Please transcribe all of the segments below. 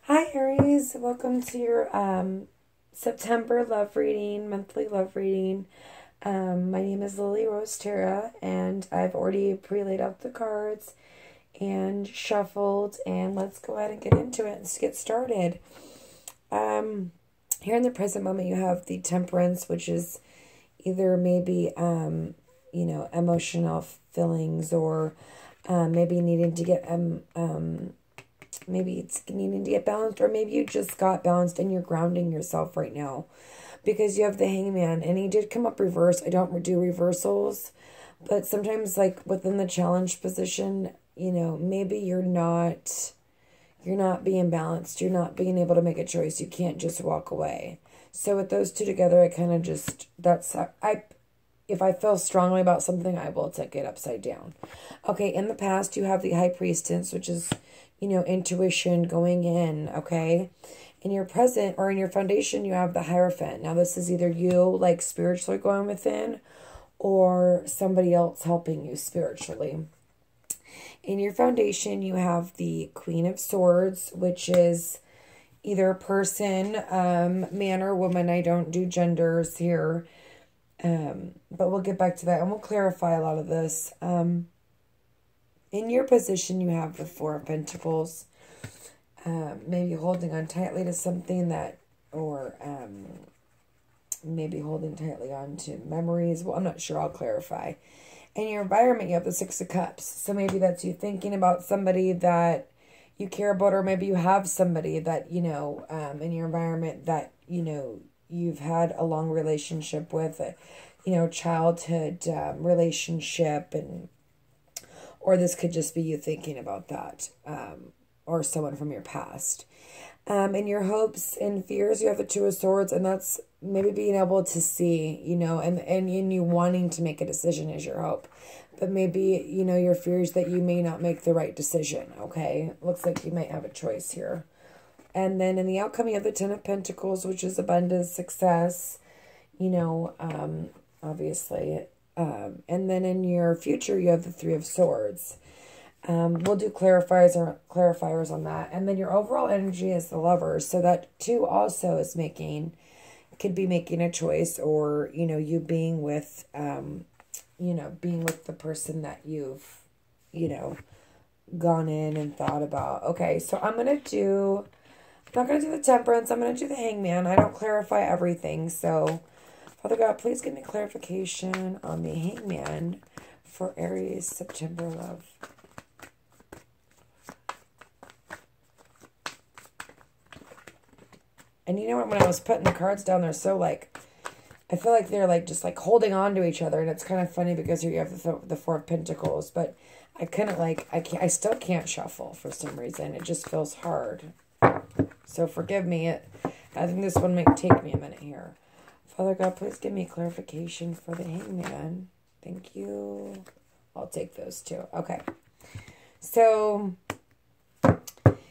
Hi Aries, welcome to your September love reading, monthly love reading. My name is Lillyrosetarot and I've already pre-laid out the cards and shuffled, and let's go ahead and get into it. Let's get started. Here in the present moment you have the Temperance, which is either maybe emotional feelings, or maybe needing to get maybe it's needing to get balanced, or maybe you just got balanced and you're grounding yourself right now, because you have the Hangman, and he did come up reverse. I don't do reversals, but sometimes, like within the challenge position, maybe you're not being balanced. You're not being able to make a choice. You can't just walk away. So with those two together, I kind of just, if I feel strongly about something, I will take it upside down. Okay, in the past, you have the High Priestess, which is, intuition going in, okay? In your present, or in your foundation, you have the Hierophant. Now, this is either you, like, spiritually going within, or somebody else helping you spiritually. In your foundation, you have the Queen of Swords, which is either a person, man or woman. I don't do genders here. But we'll get back to that, and we'll clarify a lot of this. In your position, you have the Four of Pentacles. Maybe holding on tightly to something or maybe holding tightly on to memories. Well, I'm not sure. I'll clarify. In your environment, you have the Six of Cups. So maybe that's you thinking about somebody that you care about, or maybe you have somebody that, in your environment that, you've had a long relationship with, childhood relationship, or this could just be you thinking about that, or someone from your past. In your hopes and fears, you have the Two of Swords, and that's maybe being able to see, and you wanting to make a decision is your hope. But maybe, your fears that you may not make the right decision, okay? Looks like you might have a choice here. And then in the outcome, you have the Ten of Pentacles, which is abundance, success, obviously. And then in your future, you have the Three of Swords. We'll do clarifiers on that. And then your overall energy is the Lovers. So that too also is could be making a choice, or, you being with, being with the person that you've, gone in and thought about. Okay, so I'm not going to do the Temperance. I'm going to do the Hangman. I don't clarify everything. So, Father God, please give me clarification on the Hangman for Aries September love. And you know what? When I was putting the cards down, they're so I feel like they're just holding on to each other. And it's kind of funny because here you have the Four of Pentacles. But I couldn't I still can't shuffle for some reason. It just feels hard. So forgive me. I think this one might take me a minute here. Father God, please give me clarification for the Hangman. Thank you. I'll take those two. Okay. So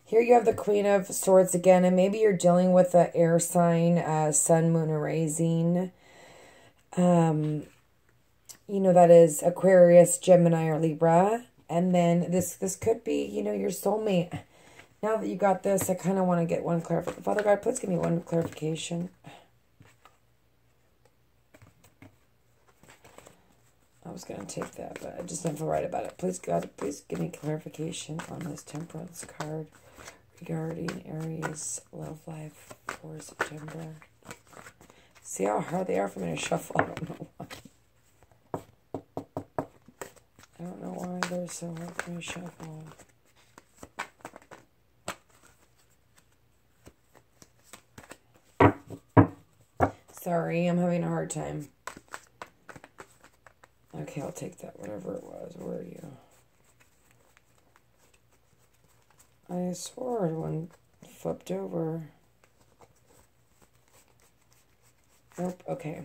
here you have the Queen of Swords again, and maybe you're dealing with an air sign, sun, moon, or rising. That is Aquarius, Gemini, or Libra. And then this could be, your soulmate. Now that you got this, I kind of want to get one clarification. Father God, please give me one clarification. I was going to take that, but I just don't feel right about it. Please, God, please give me clarification on this Temperance card regarding Aries love life for September. See how hard they are for me to shuffle? I don't know why. I don't know why they're so hard for me to shuffle. Sorry, I'm having a hard time. Okay, I'll take that, whatever it was. Where are you? I swore one flipped over. Nope, okay.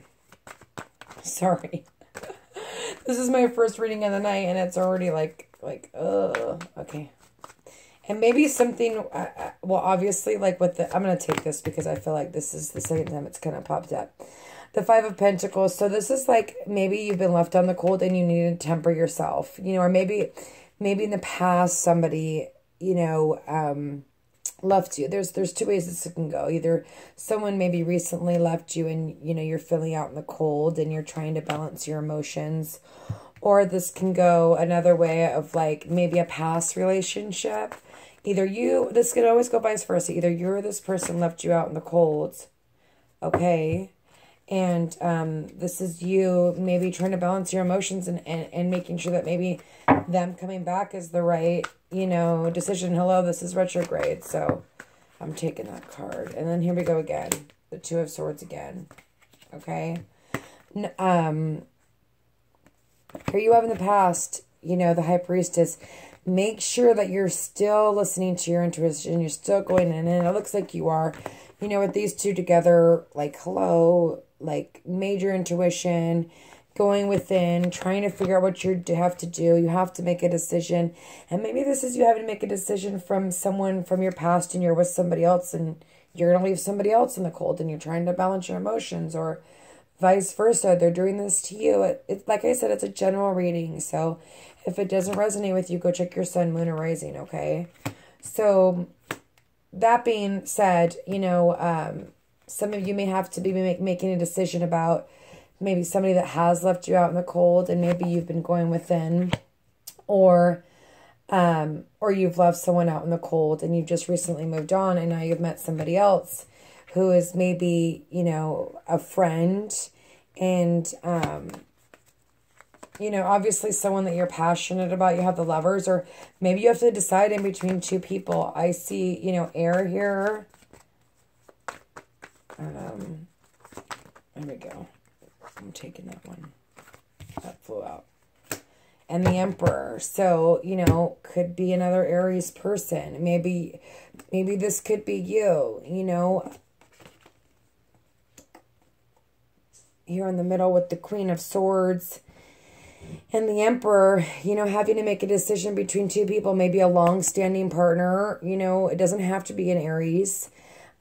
Sorry. This is my first reading of the night, and it's already okay. And maybe something, well, obviously, I'm going to take this because I feel like this is the second time it's kind of popped up. The Five of Pentacles. So this is maybe you've been left on the cold and you need to temper yourself, or maybe in the past somebody, left you. There's two ways this can go. Either someone maybe recently left you and, you know, you're feeling out in the cold and you're trying to balance your emotions. Or this can go another way of like maybe a past relationship. This can always go vice versa. Either you or this person left you out in the cold. Okay. And this is you maybe trying to balance your emotions and making sure that maybe them coming back is the right, you know, decision. Hello, this is retrograde. So I'm taking that card. And then here we go again. The Two of Swords again. Okay. Here you have in the past, you know, the High Priestess. Make sure that you're still listening to your intuition. You're still going in. And it looks like you are. You know, with these two together, like, hello, like major intuition, going within, trying to figure out what you have to do. You have to make a decision. And maybe this is you having to make a decision from someone from your past and you're with somebody else and you're going to leave somebody else in the cold and you're trying to balance your emotions, or vice versa. They're doing this to you. It's like I said, it's a general reading. So if it doesn't resonate with you, go check your sun, moon, or rising, okay? So that being said, you know, some of you may have to be making a decision about maybe somebody that has left you out in the cold and maybe you've been going within, or you've left someone out in the cold and you've just recently moved on and now you've met somebody else who is maybe, you know, a friend and, you know, obviously someone that you're passionate about. You have the Lovers, or maybe you have to decide in between two people. I see, you know, air here. There we go. I'm taking that one. That flew out. And the Emperor. So, you know, could be another Aries person. Maybe this could be you, you know. Here in the middle with the Queen of Swords and the Emperor, you know, having to make a decision between two people, maybe a long-standing partner, you know, it doesn't have to be an Aries,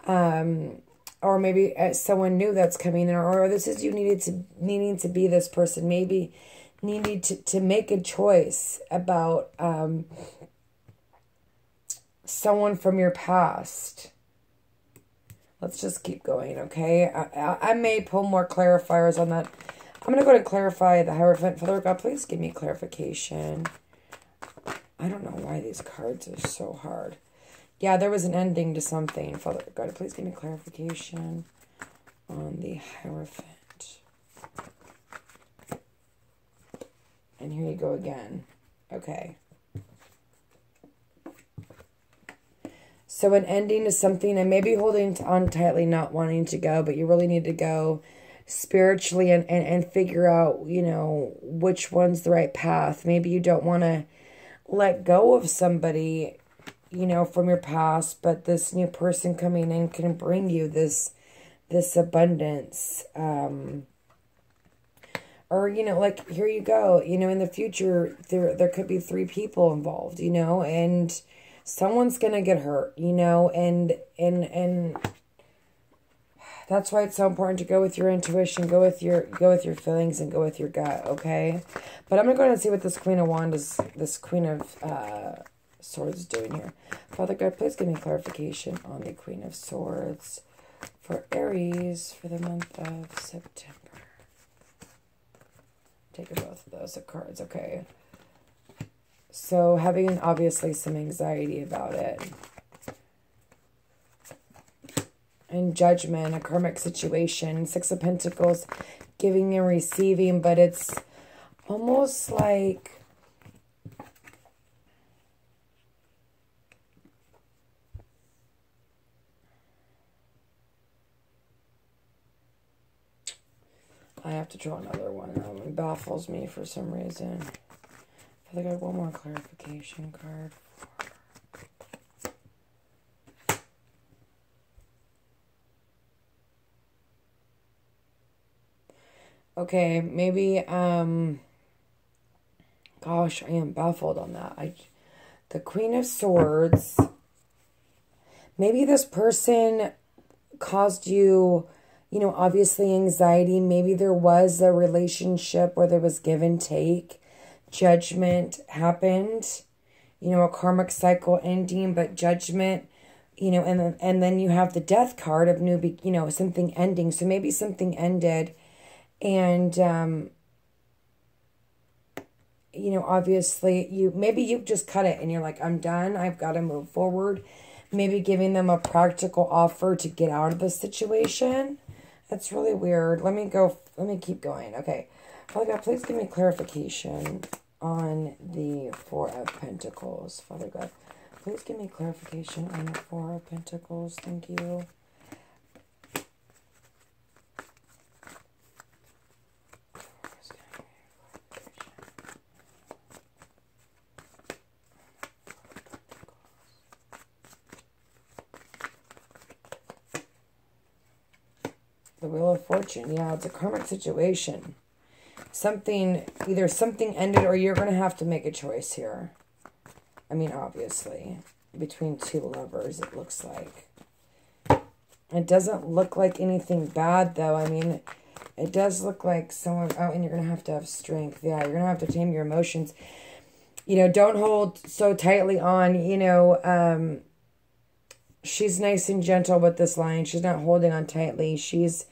or maybe someone new that's coming in, or this is you needing to be this person, maybe needing to make a choice about someone from your past. Let's just keep going, okay? I may pull more clarifiers on that. I'm going to go to clarify the Hierophant. Father God, please give me clarification. I don't know why these cards are so hard. Yeah, there was an ending to something. Father God, please give me clarification on the Hierophant. And here you go again. Okay. So an ending to something, and maybe holding on tightly, not wanting to go, but you really need to go spiritually and figure out, you know, which one's the right path. Maybe you don't want to let go of somebody, you know, from your past, but this new person coming in can bring you this abundance. Or, you know, like, here you go, you know, in the future, there could be 3 people involved, you know, and someone's going to get hurt, you know, and that's why it's so important to go with your intuition, go with your feelings, and go with your gut, okay? But I'm going to go ahead and see what this Queen of Wands, this Queen of Swords is doing here. Father God, please give me clarification on the Queen of Swords for Aries for the month of September. Taking both of those cards, okay. So having obviously some anxiety about it. And Judgment, a karmic situation. 6 of Pentacles, giving and receiving, but it's almost like I have to draw another one. That one baffles me for some reason. I think I have one more clarification card. Okay, maybe, gosh, I am baffled on that. The Queen of Swords, maybe this person caused you, you know, obviously anxiety. Maybe there was a relationship where there was give and take. Judgment happened, you know, a karmic cycle ending, but judgment You know, and then you have the Death card of new, you know, something ending. So maybe something ended, and you know, obviously maybe you just cut it and you're like, I'm done. I've got to move forward. Maybe giving them a practical offer to get out of the situation. That's really weird. Let me keep going. Okay. Father God, please give me clarification on the Four of Pentacles. Father God, please give me clarification on the Four of Pentacles. Thank you. The Wheel of Fortune. Yeah, it's a karmic situation. Either something ended or you're going to have to make a choice here. I mean, obviously, between two lovers, it looks like. It doesn't look like anything bad, though. I mean, it does look like someone... Oh, and you're going to have strength. Yeah, you're going to have to tame your emotions. You know, don't hold so tightly on, you know... she's nice and gentle with this line. She's not holding on tightly. She's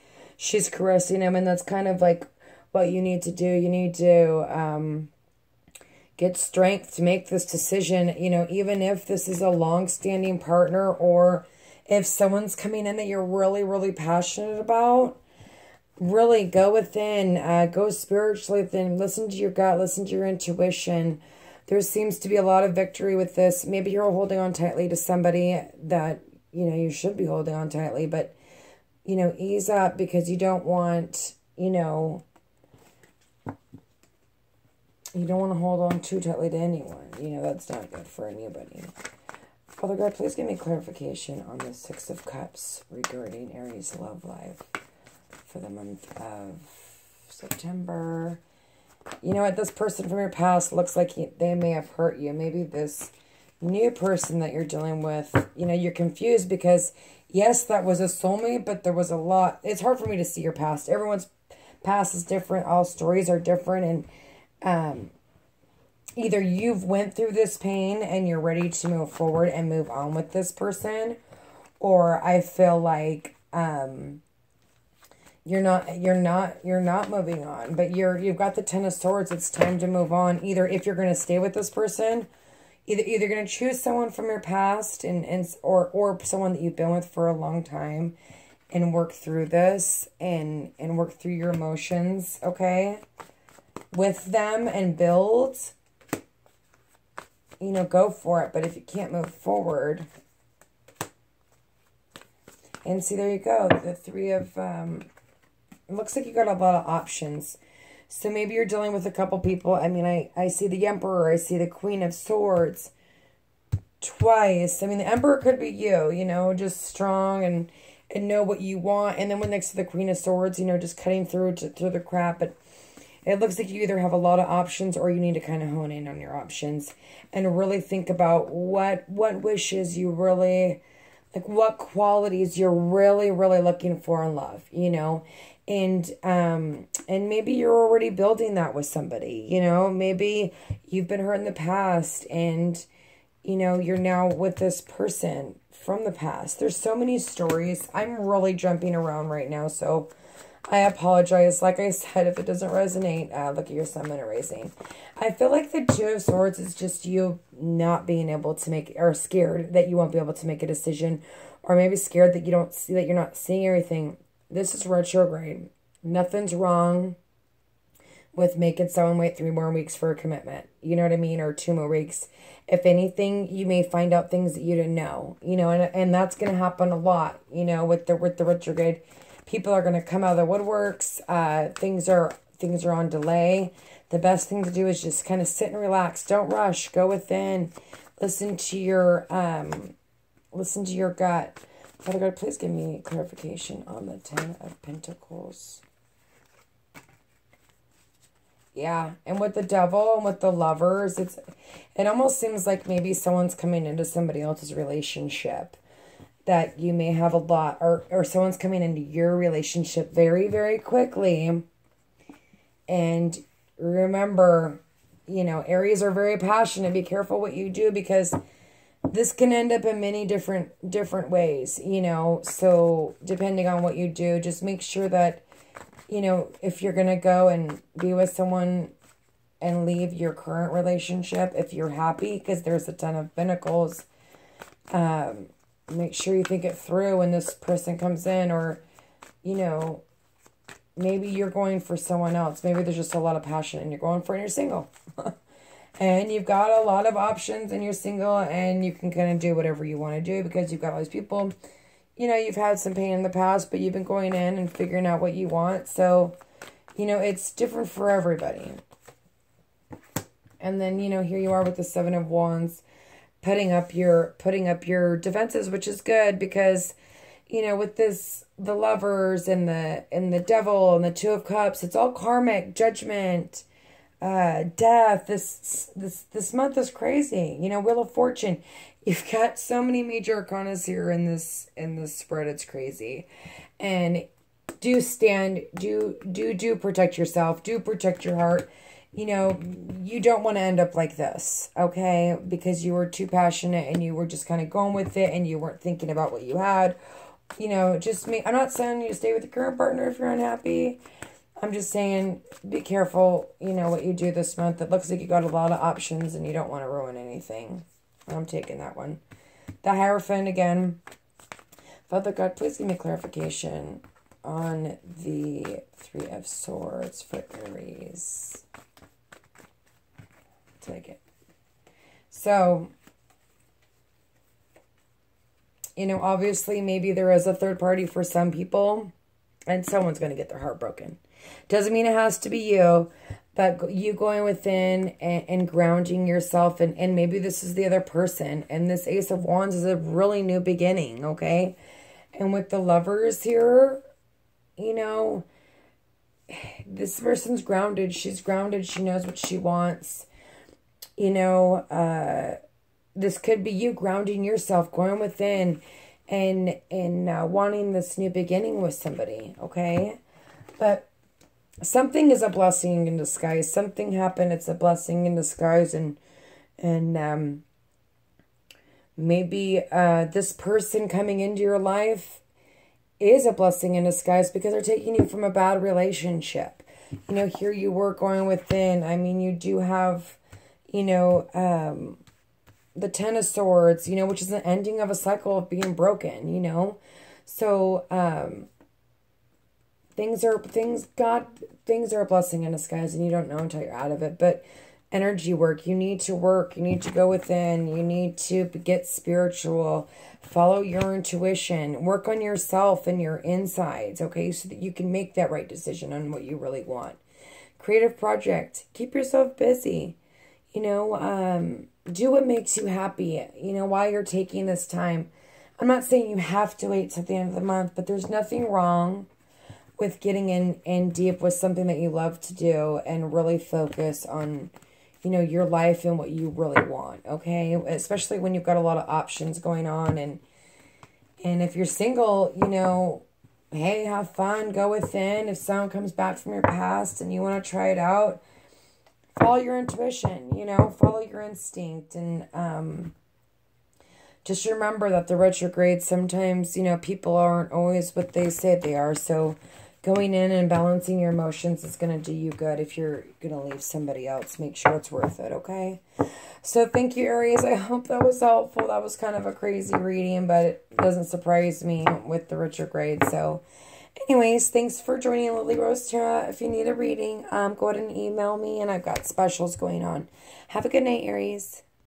caressing him, and that's kind of like what you need to do. You need to get strength to make this decision, you know, even if this is a long-standing partner or if someone's coming in that you're really, really passionate about. Really go within, go spiritually within, listen to your gut, listen to your intuition. There seems to be a lot of victory with this. Maybe you're holding on tightly to somebody that, you know, you should be holding on tightly, but, you know, ease up because you don't want, you know, you don't want to hold on too tightly to anyone. You know, that's not good for anybody. Father God, please give me clarification on the Six of Cups regarding Aries love life for the month of September. You know what? This person from your past looks like they may have hurt you. Maybe this new person that you're dealing with, you know, you're confused because, yes, that was a soulmate, but there was a lot. It's hard for me to see your past. Everyone's past is different. All stories are different. And either you've went through this pain and you're ready to move forward and move on with this person, or I feel like you're not moving on, but you've got the Ten of Swords. It's time to move on. Either if you're going to stay with this person, either going to choose someone from your past or someone that you've been with for a long time and work through this and work through your emotions, okay, with them and build, you know, go for it. But if you can't move forward, and see, there you go, the Three of, it looks like you got a lot of options. So maybe you're dealing with a couple people. I mean, I see the Emperor. I see the Queen of Swords twice. I mean, the Emperor could be you know, just strong and know what you want. And then when next to the Queen of Swords, you know, just cutting through the crap. But it looks like you either have a lot of options or you need to kind of hone in on your options and really think about what wishes you really, like what qualities you're really, really looking for in love, you know. And maybe you're already building that with somebody, you know, maybe you've been hurt in the past and, you know, you're now with this person from the past. There's so many stories. I'm really jumping around right now, so I apologize. Like I said, if it doesn't resonate, look at your sun and raising. I feel like the Two of Swords is just you not being able to make, or scared that you won't be able to make a decision, or maybe scared that you don't see, that you're not seeing everything. This is retrograde. Nothing's wrong with making someone wait 3 more weeks for a commitment. You know what I mean? Or 2 more weeks. If anything, you may find out things that you didn't know. You know, and that's going to happen a lot, you know, with the retrograde. People are going to come out of the woodworks. Things are on delay. The best thing to do is just kind of sit and relax. Don't rush. Go within. Listen to your gut. Father God, please give me clarification on the Ten of Pentacles. Yeah, and with the Devil and with the Lovers, it almost seems like maybe someone's coming into somebody else's relationship that you may have a lot, or someone's coming into your relationship very, very quickly. And remember, you know, Aries are very passionate. Be careful what you do because this can end up in many different ways, you know. So depending on what you do, just make sure that, you know, if you're going to go and be with someone and leave your current relationship, if you're happy, because there's a ton of Pentacles, make sure you think it through when this person comes in. Or, you know, maybe you're going for someone else. Maybe there's just a lot of passion and you're going for it and you're single. And you've got a lot of options and you're single and you can kind of do whatever you want to do because you've got all these people. You know, you've had some pain in the past, but you've been going in and figuring out what you want. So, you know, it's different for everybody. And then, you know, here you are with the Seven of Wands, putting up your defenses, which is good because, you know, with this, the Lovers and the Devil and the Two of Cups, it's all karmic, judgment, death. This month is crazy. You know, Wheel of Fortune. You've got so many major arcana here in this spread. It's crazy. And do protect yourself. Do protect your heart. You know, you don't want to end up like this, okay? Because you were too passionate and you were just kind of going with it and you weren't thinking about what you had. You know, I'm not saying you to stay with your current partner if you're unhappy. I'm just saying be careful, you know, what you do this month. It looks like you got a lot of options and you don't want to ruin anything. I'm taking that one. The Hierophant again. Father God, please give me clarification on the Three of Swords for Aries. Take it. So, you know, obviously maybe there is a third party for some people and someone's going to get their heart broken. Doesn't mean it has to be you, but you going within and grounding yourself, and maybe this is the other person, and this Ace of Wands is a really new beginning, okay? And with the Lovers here, you know, this person's grounded. She's grounded. She knows what she wants. You know, this could be you grounding yourself, going within and wanting this new beginning with somebody, okay? But something is a blessing in disguise. Something happened. It's a blessing in disguise. And maybe this person coming into your life is a blessing in disguise because they're taking you from a bad relationship. You know, here you were going within. I mean, you do have, you know, the Ten of Swords, you know, which is the ending of a cycle of being broken, you know. So, things are a blessing in disguise and you don't know until you're out of it. But energy work, you need to go within, you need to get spiritual, follow your intuition, work on yourself and your insides, okay, so that you can make that right decision on what you really want. Creative project, keep yourself busy, you know, do what makes you happy, you know, while you're taking this time. I'm not saying you have to wait till the end of the month, but there's nothing wrong with getting in deep with something that you love to do and really focus on, you know, your life and what you really want, okay? Especially when you've got a lot of options going on. And if you're single, you know, hey, have fun, go within. If someone comes back from your past and you want to try it out, follow your intuition, you know, follow your instinct. And just remember that the retrograde, sometimes, you know, people aren't always what they say they are. So going in and balancing your emotions is going to do you good. If you're going to leave somebody else, make sure it's worth it, okay? So thank you, Aries. I hope that was helpful. That was kind of a crazy reading, but it doesn't surprise me with the retrograde. So anyways, thanks for joining Lillyrosetarot. If you need a reading, go ahead and email me, and I've got specials going on. Have a good night, Aries.